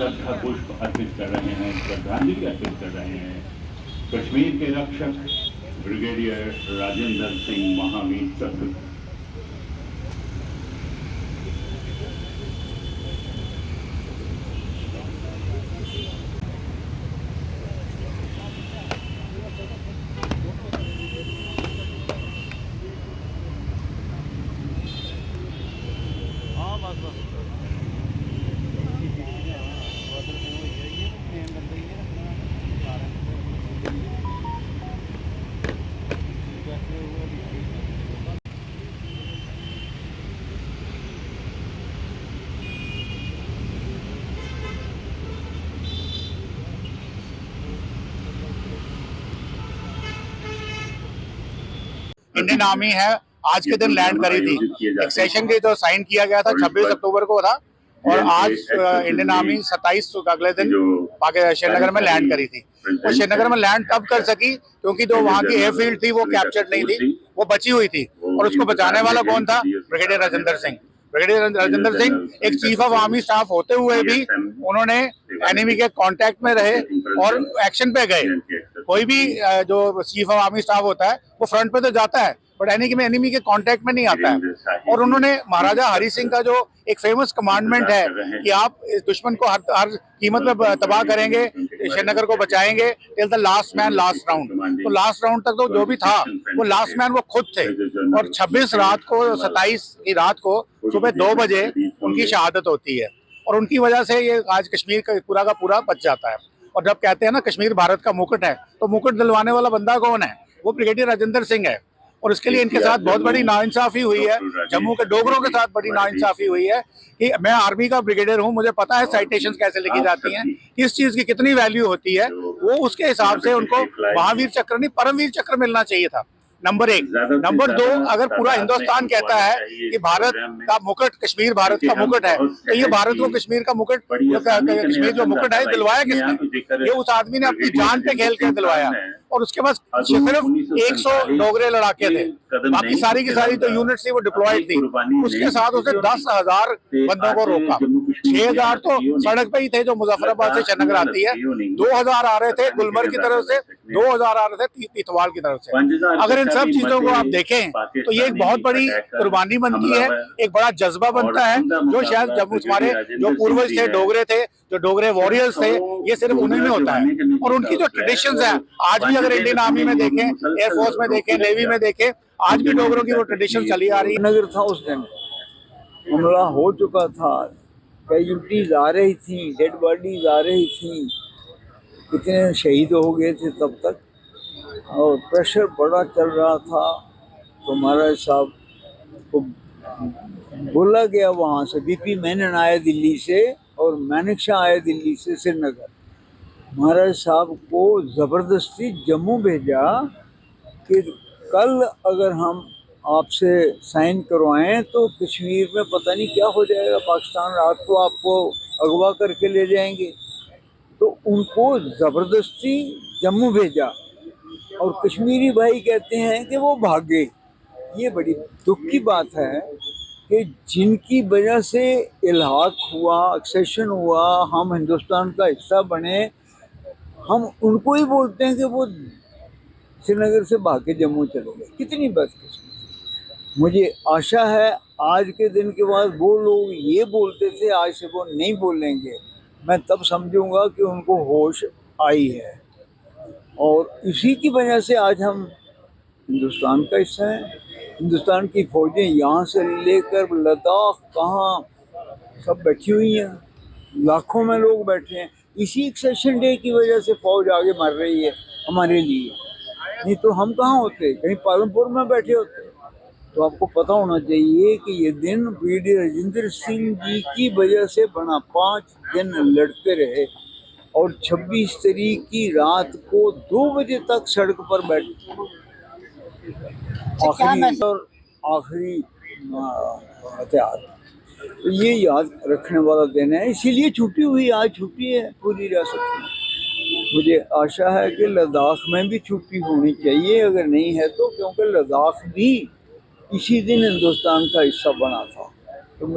श्रद्धा पुष्प अर्पित कर रहे हैं, श्रद्धांजलि अर्पित कर रहे हैं कश्मीर के रक्षक ब्रिगेडियर राजेंद्र सिंह महावीर चक्र। इंडियन आर्मी है आज के दिन लैंड करी थी। एक्सेशन के जो साइन किया गया था 26 अक्टूबर को था और आज इंडियन आर्मी 27 अगले दिन श्रीनगर में लैंड करी थी। वो श्रीनगर में लैंड तब कर सकी क्योंकि जो वहाँ की एयरफील्ड थी वो कैप्चर्ड नहीं थी, वो बची हुई थी। और उसको बचाने वाला कौन था? ब्रिगेडियर राजेंद्र सिंह। ब्रिगेडियर राजेंद्र सिंह एक चीफ ऑफ आर्मी स्टाफ होते हुए भी उन्होंने एनिमी के कांटेक्ट में रहे और एक्शन पे गए। कोई भी जो चीफ ऑफ आर्मी स्टाफ होता है वो फ्रंट पे तो जाता है बट एनिमी के कांटेक्ट में नहीं आता है। और उन्होंने महाराजा हरि सिंह का जो एक फेमस कमांडमेंट है कि आप इस दुश्मन को हर कीमत पे तबाह करेंगे, श्रीनगर को बचाएंगे till the last man last round. तो लास्ट राउंड तक तो जो भी था वो लास्ट मैन वो खुद थे। और 26 रात को 27 की रात को सुबह 2 बजे उनकी शहादत होती है और उनकी वजह से ये आज कश्मीर का पूरा बच जाता है। और जब कहते हैं ना कश्मीर भारत का मुकुट है, तो मुकुट दिलवाने वाला बंदा कौन है? वो ब्रिगेडियर राजेंद्र सिंह है। और इसके लिए इनके साथ बहुत बड़ी नाइंसाफी हुई है, जम्मू के डोगरों के साथ बड़ी नाइंसाफी हुई है। कि मैं आर्मी का ब्रिगेडियर हूं, मुझे पता है साइटेशंस कैसे लिखी जाती हैं, किस चीज की कितनी वैल्यू होती है। वो उसके हिसाब से उनको महावीर चक्र नहीं परमवीर चक्र मिलना चाहिए था, नंबर 1। नंबर 2, अगर पूरा हिंदुस्तान कहता है कि भारत का मुकुट कश्मीर भारत का मुकुट है, तो ये भारत को कश्मीर का मुकुट कश्मीर जो मुकुट है दिलवाया किसने? ये उस आदमी ने अपनी जान पे खेल कर दिलवाया। और उसके बाद सिर्फ 100 डोगरे लड़ाके थे, बाकी सारी की सारी जो यूनिट थी वो डिप्लॉयड थी। उसके साथ उसने 10,000 बंदों को रोका। 6,000 तो सड़क पे ही थे जो मुजफ्फराबाद से श्रीनगर आती है, 2,000 आ रहे थे गुलमर्ग की तरफ से, 2,000 आ रहे थे तिथवाल की तरफ से। अगर इन सब चीजों को आप देखें तो ये एक बहुत बड़ी कुर्बानी बनती है, एक बड़ा जज्बा बनता है जो शायद जब हमारे जो पूर्वज थे डोगरे थे, जो डोगरे वॉरियर्स थे, ये सिर्फ उन्हीं में होता है। और उनकी जो ट्रेडिशंस है आज भी अगर इंडियन आर्मी में देखें, एयरफोर्स में देखें, नेवी में देखें, आज भी डोगरों की वो ट्रेडिशन चली आ रही है। नगर था उस दिन, हमला हो चुका था, कैजुअल्टीज आ रही थी, डेड बॉडीज आ रही थी, कितने शहीद हो गए थे तब तक, और प्रेशर बड़ा चल रहा था। तो महाराज साहब को बोला गया वहाँ से, बीपी मेनन आए दिल्ली से और मैनेक्षा आए दिल्ली से श्रीनगर। महाराज साहब को ज़बरदस्ती जम्मू भेजा कि कल अगर हम आपसे साइन करवाएं तो कश्मीर में पता नहीं क्या हो जाएगा, पाकिस्तान रात को आपको अगवा करके ले जाएंगे। तो उनको ज़बरदस्ती जम्मू भेजा और कश्मीरी भाई कहते हैं कि वो भागे। ये बड़ी दुख की बात है कि जिनकी वजह से इल्हाक हुआ, एक्सेशन हुआ, हम हिंदुस्तान का हिस्सा बने, हम उनको ही बोलते हैं कि वो श्रीनगर से भाग के जम्मू चले गए। कितनी बदकिस्मती। मुझे आशा है आज के दिन के बाद वो लोग ये बोलते थे, आज से वो नहीं बोलेंगे। मैं तब समझूंगा कि उनको होश आई है और इसी की वजह से आज हम हिंदुस्तान का हिस्सा हैं। हिंदुस्तान की फौजें यहाँ से लेकर लद्दाख कहाँ सब बैठी हुई हैं, लाखों में लोग बैठे हैं। इसी एक्सेशन डे की वजह से फौज आगे मर रही है हमारे लिए, नहीं तो हम कहाँ होते, कहीं पालमपुर में बैठे होते। तो आपको पता होना चाहिए कि ये दिन ब्रिगेडियर राजेंद्र सिंह जी की वजह से बना। 5 दिन लड़ते रहे और 26 तारीख की रात को 2 बजे तक सड़क पर बैठे। आखिरी हथियार, तो ये याद रखने वाला दिन है, इसीलिए छुट्टी हुई। आज छुट्टी है पूरी रियासत में। मुझे आशा है कि लद्दाख में भी छुट्टी होनी चाहिए, अगर नहीं है तो, क्योंकि लद्दाख भी इसी दिन हिंदुस्तान का हिस्सा बना था।